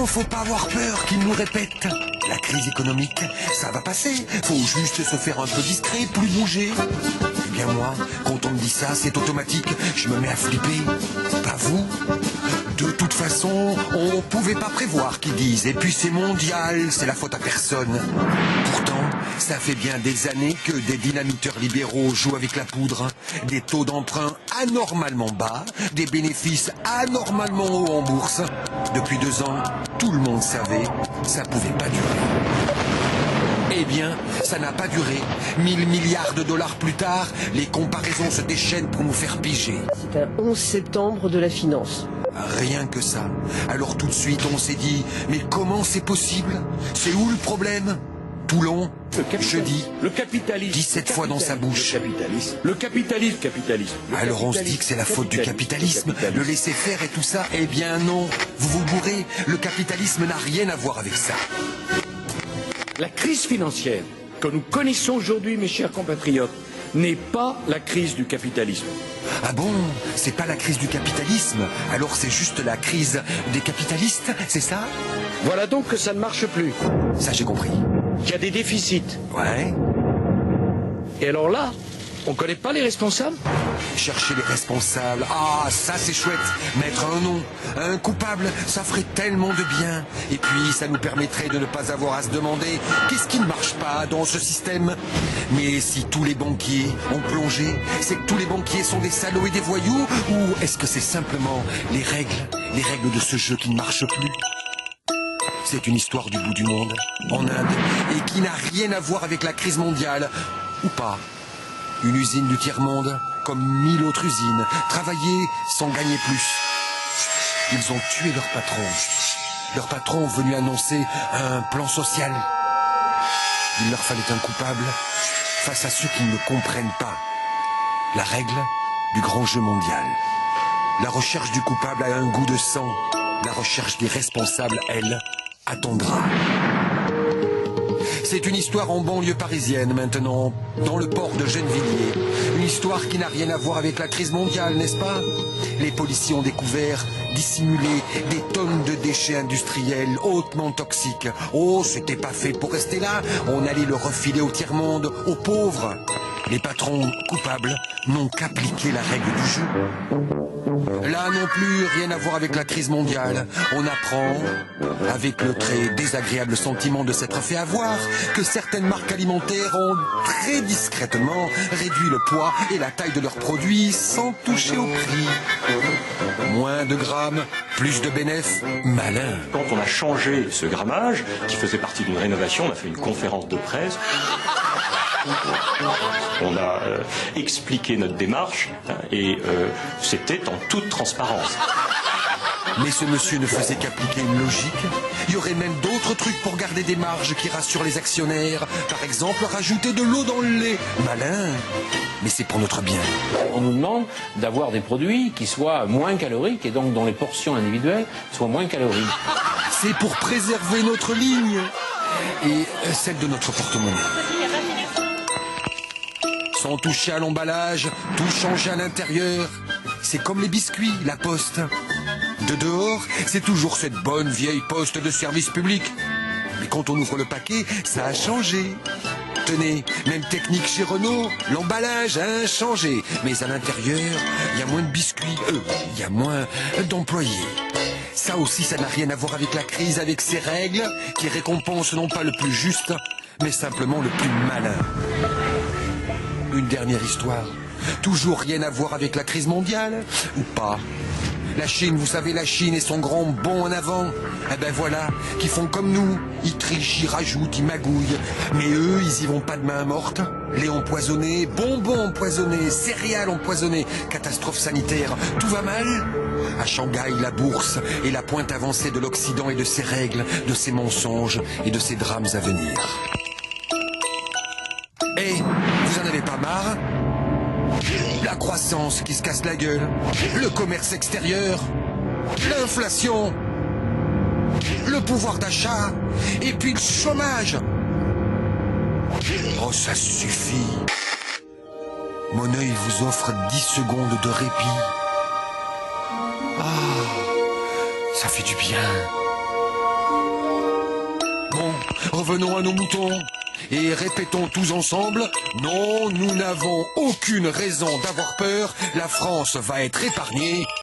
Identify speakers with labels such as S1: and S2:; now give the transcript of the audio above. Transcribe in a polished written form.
S1: faut pas avoir peur qu'ils nous répètent. La crise économique, ça va passer. Faut juste se faire un peu discret, plus bouger. Eh bien moi, quand on me dit ça, c'est automatique. Je me mets à flipper. Pas vous? De toute façon, on pouvait pas prévoir qu'ils disent. Et puis c'est mondial, c'est la faute à personne. Pourtant, ça fait bien des années que des dynamiteurs libéraux jouent avec la poudre. Des taux d'emprunt anormalement bas, des bénéfices anormalement hauts en bourse. Depuis 2 ans, tout le monde savait, ça pouvait pas durer. Eh bien, ça n'a pas duré. 1000 milliards de dollars plus tard, les comparaisons se déchaînent pour nous faire piger.
S2: C'est un 11 septembre de la finance.
S1: Rien que ça. Alors tout de suite, on s'est dit, mais comment c'est possible? C'est où le problème? Toulon, jeudi,
S3: le capitalisme,
S1: 17 fois dans sa bouche.
S3: Le capitalisme.
S1: Alors on se dit que c'est la faute du capitalisme, le laisser-faire et tout ça. Eh bien non, vous vous bourrez, le capitalisme n'a rien à voir avec ça.
S3: La crise financière que nous connaissons aujourd'hui, mes chers compatriotes, n'est pas la crise du capitalisme.
S1: Ah bon? C'est pas la crise du capitalisme? Alors c'est juste la crise des capitalistes, c'est ça?
S3: Voilà donc que ça ne marche plus.
S1: Ça j'ai compris.
S3: Il y a des déficits.
S1: Ouais.
S3: Et alors là, on ne connaît pas les responsables?
S1: Chercher les responsables, ah ça c'est chouette. Mettre un nom, un coupable, ça ferait tellement de bien. Et puis ça nous permettrait de ne pas avoir à se demander qu'est-ce qui ne marche pas dans ce système. Mais si tous les banquiers ont plongé, c'est que tous les banquiers sont des salauds et des voyous? Ou est-ce que c'est simplement les règles de ce jeu qui ne marchent plus? C'est une histoire du bout du monde, en Inde, et qui n'a rien à voir avec la crise mondiale, ou pas. Une usine du tiers-monde, comme 1000 autres usines, travailler sans gagner plus. Ils ont tué leur patron. Leur patron venu annoncer un plan social. Il leur fallait un coupable face à ceux qui ne comprennent pas. La règle du grand jeu mondial. La recherche du coupable a un goût de sang. La recherche des responsables, elle, attendra. C'est une histoire en banlieue parisienne maintenant, dans le port de Gennevilliers. Une histoire qui n'a rien à voir avec la crise mondiale, n'est-ce pas? Les policiers ont découvert, dissimulé, des tonnes de déchets industriels hautement toxiques. Oh, c'était pas fait pour rester là, on allait le refiler au tiers-monde, aux pauvres. Les patrons coupables n'ont qu'appliqué la règle du jeu. Là non plus, rien à voir avec la crise mondiale. On apprend, avec le très désagréable sentiment de s'être fait avoir, que certaines marques alimentaires ont très discrètement réduit le poids et la taille de leurs produits sans toucher au prix. Moins de grammes, plus de bénéfices, malin.
S4: Quand on a changé ce grammage, qui faisait partie d'une rénovation, on a fait une conférence de presse. On a expliqué notre démarche et c'était en toute transparence.
S1: Mais ce monsieur ne faisait qu'appliquer une logique. Il y aurait même d'autres trucs pour garder des marges qui rassurent les actionnaires. Par exemple, rajouter de l'eau dans le lait. Malin. Mais c'est pour notre bien.
S5: On nous demande d'avoir des produits qui soient moins caloriques et donc dont les portions individuelles soient moins caloriques.
S1: C'est pour préserver notre ligne et celle de notre porte-monnaie. Sans toucher à l'emballage, tout changer à l'intérieur. C'est comme les biscuits, la poste. De dehors, c'est toujours cette bonne vieille poste de service public. Mais quand on ouvre le paquet, ça a changé. Tenez, même technique chez Renault, l'emballage a changé. Mais à l'intérieur, il y a moins de biscuits, il y a moins d'employés. Ça aussi, ça n'a rien à voir avec la crise, avec ces règles qui récompensent non pas le plus juste, mais simplement le plus malin. Une dernière histoire. Toujours rien à voir avec la crise mondiale, ou pas? La Chine, vous savez, la Chine et son grand bond en avant. Eh ben voilà, qui font comme nous. Ils trichent, ils rajoutent, ils magouillent. Mais eux, ils y vont pas de main morte. Lait empoisonné, bonbons empoisonnés, céréales empoisonnées, catastrophe sanitaire. Tout va mal? À Shanghai, la bourse et la pointe avancée de l'Occident et de ses règles, de ses mensonges et de ses drames à venir. Eh, vous en avez pas marre? La croissance qui se casse la gueule, le commerce extérieur, l'inflation, le pouvoir d'achat, et puis le chômage. Oh, ça suffit. Mon œil vous offre 10 secondes de répit. Ah, ça fait du bien. revenons à nos moutons et répétons tous ensemble, non, nous n'avons aucune raison d'avoir peur, la France va être épargnée.